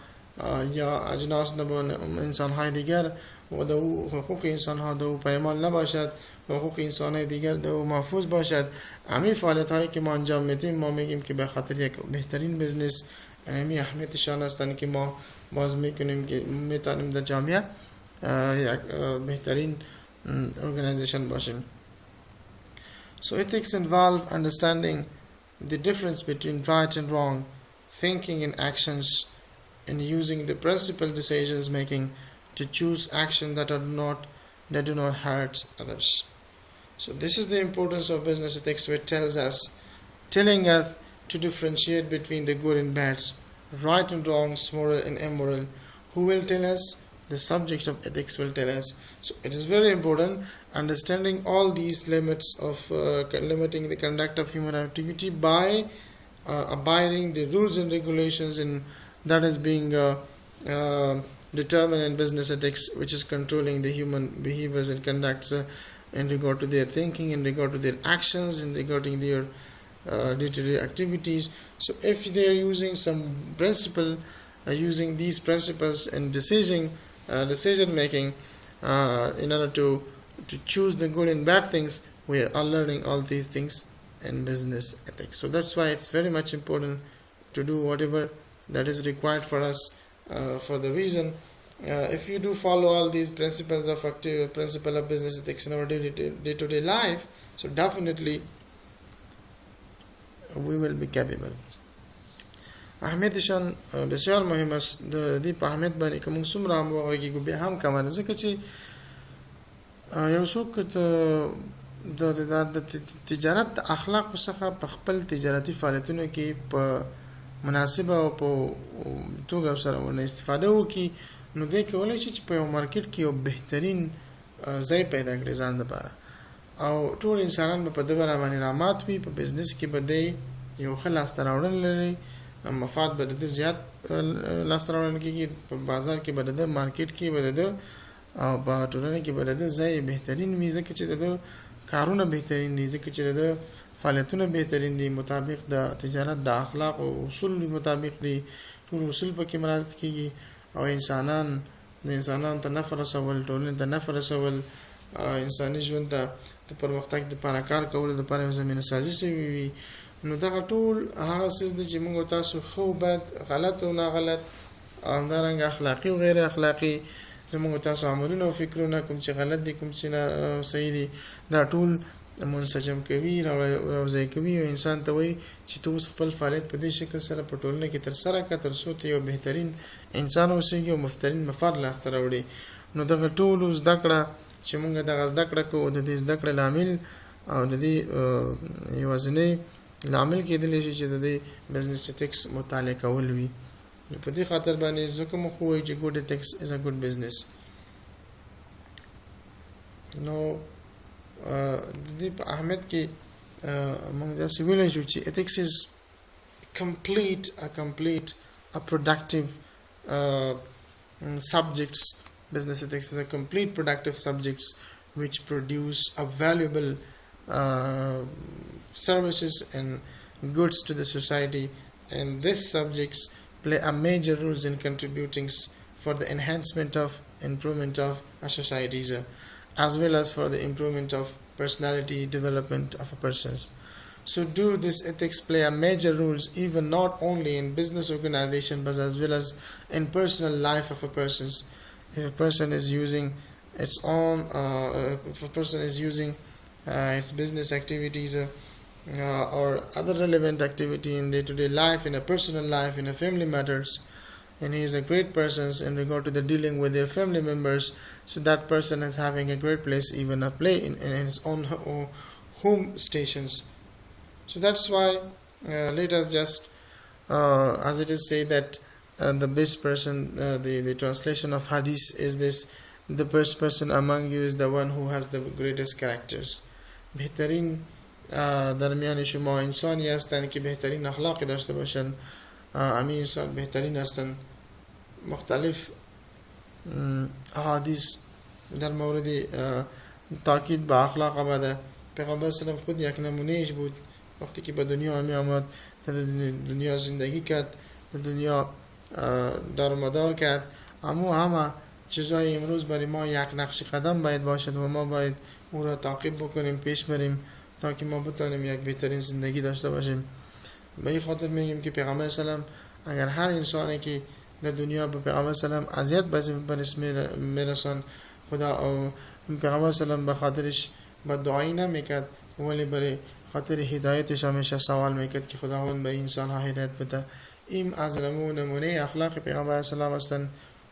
یا اجناس نبو انسان‌های دیگر و دو حقوق انسان‌ها دو پیمان نباشد، حقوق انسان‌های دیگر دو محفوظ باشد. همین فعالیت‌هایی که ما انجام میدیم ما میگیم که به خاطر یک بهترین بزنس همین اهمیتشان هستند که ما باز میکنیم که میتونیم در جامعه یک بهترین organization باشیم. So ethics involve understanding the difference between right and wrong, thinking and actions, and using the principled decisions making to choose action that do not hurt others. So this is the importance of business ethics, which telling us to differentiate between the good and bads, right and wrongs, moral and immoral. Who will tell us? The subject of ethics will tell us. So it is very important understanding all these limits of limiting the conduct of human activity by abiding the rules and regulations in that is being determined in business ethics, which is controlling the human behaviors and conducts in regard to their thinking, in regard to their actions, in regard to their day-to-day activities. So if they are using some principle, using these principles in decision making in order to choose the good and bad things, we are learning all these things in business ethics. So that's why it's very much important to do whatever that is required for us, for the reason if you do follow all these principles of principle of business ethics in our day-to-day life, so definitely we will be capable. اهمیتشان بسیار مهم است. د دې په اهمیت باندې کوم څومره هم وایي به هم کم نه، ځکه چې یو څوک د تجارت اخلاق څخه په خپل تجارتي فعالیتونو کې په مناسبه او په توګه سره ونه استفاده وکړي، نو دوی کولی شي چې په یو مارکیټ کې یو بهترین ځای پیدا کړي ځان لپاره، او ټول انسانان به په دغه باندې رامات وي. په بزنس کې به دی یو ښه لاسته راوړنه لري، مفاد به د زیات لاسته راوړنه کېږي، په بازار کې به د مارکیټ کې به د او په ټولنه کې به د ځای بهترین وي، ځکه چې د کارونه بهترین دي، ځکه چې د فعالیتونه بهترین دي، مطابق د تجارت د اخلاق او اصول مطابق دي، ټول اصول پکې مراعات کېږي، او انسانان ته نفع رسول، ټولنې ته نفع رسول، انساني ژوند ته د پرمختګ لپاره کار کولو لپاره یو زمینه سازي شوې وي، نو دغه ټول هغه څه دي چې موږ تاسو خو بد غلط او نه غلط او همدارنګه اخلاقي او غیر اخلاقي زموږ تاسو عملونه او فکرونه کوم چې غلط دي کوم چې نه صحیح دي دا ټول منسجم کوي راوځي کوي او انسان ته وایي چې تو خپل فعالیت په دې شکل سره په ټولنه کې تر سره کا تر څو ته یو بهترین انسان اوسېږي او مفترین مفاد لاسته راوړي. نو دغه ټول زده کړه چې موږ دغه زده کړه کوو د دې زده کړې لامل او د دې یوازینی لامل کېدلی شي چې د دې بزنس ایتکس مطالعه کول وي. په دې خاطر باندې ځکه مو خو وایي چې ګډ ایتکس از ا ګډ بزنس. نو د دې په اهمیت کې موږ دا ویلای شو چې ethics is a productive subjects. Business ethics is a complete productive subjects which produce a valuable services and goods to the society, and these subjects play a major roles in contributing for the enhancement of improvement of a society as well as for the improvement of personality development of a persons. So do this ethics play a major roles even not only in business organization but as well as in personal life of a persons. If a person is using its own if a person is using its business activities or other relevant activity in day-to-day life, in a personal life, in a family matters, and he is a great person in regard to the dealing with their family members, so that person is having a great place, even a play in his own home stations. So that's why let us just as it is said that the best person, the translation of hadith is this: the best person among you is the one who has the greatest characters. بهترین درمیان شما انسانی هستند که بهترین اخلاقی داشته باشند. همین انسان بهترین هستند. مختلف احادیث در مورد تاکید به اخلاق آمده. پیغمبر صلی الله علیه و خود یک نمونهش بود. وقتی که به دنیا می آمد، در دنیا زندگی کرد، در دنیا دار و مدار کرد، اما همه چیزای امروز برای ما یک نقش قدم باید باشد و ما باید او را تعقیب بکنیم، پیش بریم تا که ما بتانیم یک بهترین زندگی داشته باشیم. به این خاطر میگیم که پیغمبر سلام اگر هر انسانی که در دنیا به پیغمبر سلام اذیت برس میرسان خدا او پیغمبر سلام به خاطرش بددعایی نمیکرد، ولی برای خاطر هدایتش همیشه سوال میکرد که خداوند به انسان ها هدایت بده. این از نمونه اخلاق پیغمبر سلام هستند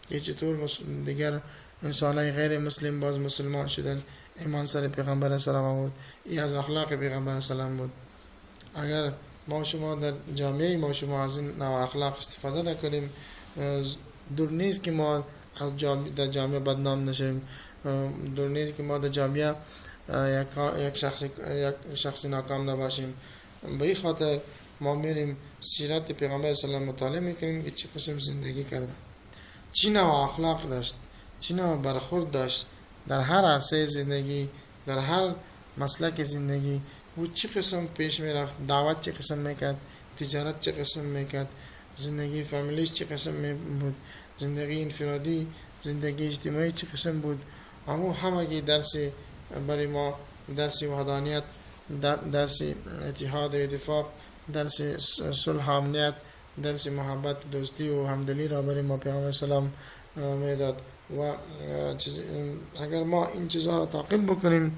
که چطور دیگر انسانای غیر مسلم باز مسلمان شدن، ایمان سر پیغمبر سلام آورد. این از اخلاق پیغمبر سلام بود. اگر ما شما در جامعه ما شما از این نوع اخلاق استفاده نکنیم، دور نیست که ما در جامعه بدنام نشیم، دور نیست که ما در جامعه یک شخص ناکام نباشیم. به این خاطر ما میریم سیرت پیغمبر سلام مطالعه میکنیم که چه قسم زندگی کرده، چی نوع اخلاق داشت، چی نوع برخورد داشت در هر عرصه زندگی، در هر مسلک زندگی. و چه قسم پیش میرفت، دعوت چه قسم میکرد، تجارت چه قسم میکرد، زندگی فامیلیش چه قسم بود، زندگی انفرادی، زندگی اجتماعی چه قسم بود. اما همگی درسی برای ما، درسی وحدانیت، درسی اتحاد و اتفاق، درسی صلح و امنیت، درسی محبت و دوستی و همدلی را برای ما پیغمبر سلام میداد. و اگر ما این چیزها را تعقیب بکنیم،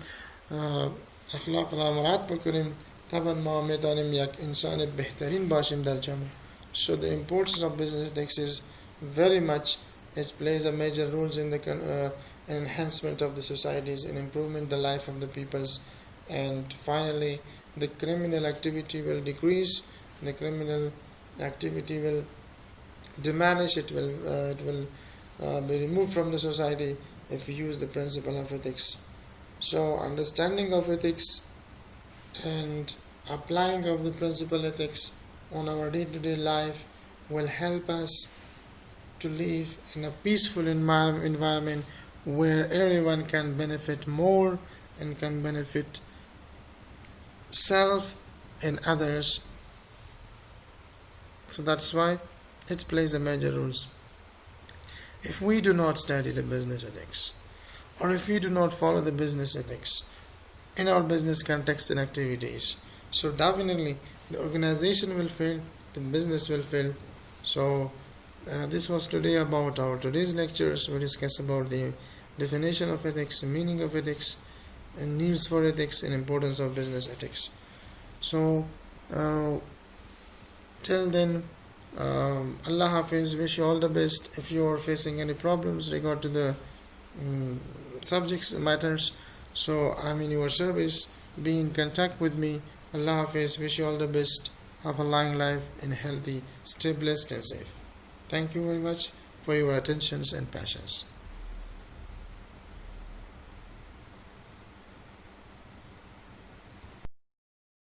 اخلاق را مراعات بکنیم، طبعا ما میتونیم یک انسان بهترین باشیم در جامعه. So the importance of business ethics is very much, it plays a major role in the enhancement of the societies and improvement the life of the peoples. And finally, the criminal activity will decrease, the criminal activity will diminish, it will be removed from the society if we use the principle of ethics. So understanding of ethics and applying of the principle ethics on our day-to-day life will help us to live in a peaceful environment where everyone can benefit more and can benefit self and others. So that's why it plays a major role. If we do not study the business ethics, or if we do not follow the business ethics, in our business context and activities. So definitely the organization will fail, the business will fail. So this was today about our today's lectures. We discuss about the definition of ethics, meaning of ethics, and needs for ethics, and importance of business ethics. So uh, till then, Allah Hafiz, wish you all the best. If you are facing any problems regard to the subjects matters, so I'm in your service. Be in contact with me. Allah Hafiz, wish you all the best. Have a long life and healthy. Stay blessed and safe. Thank you very much for your attentions and passions.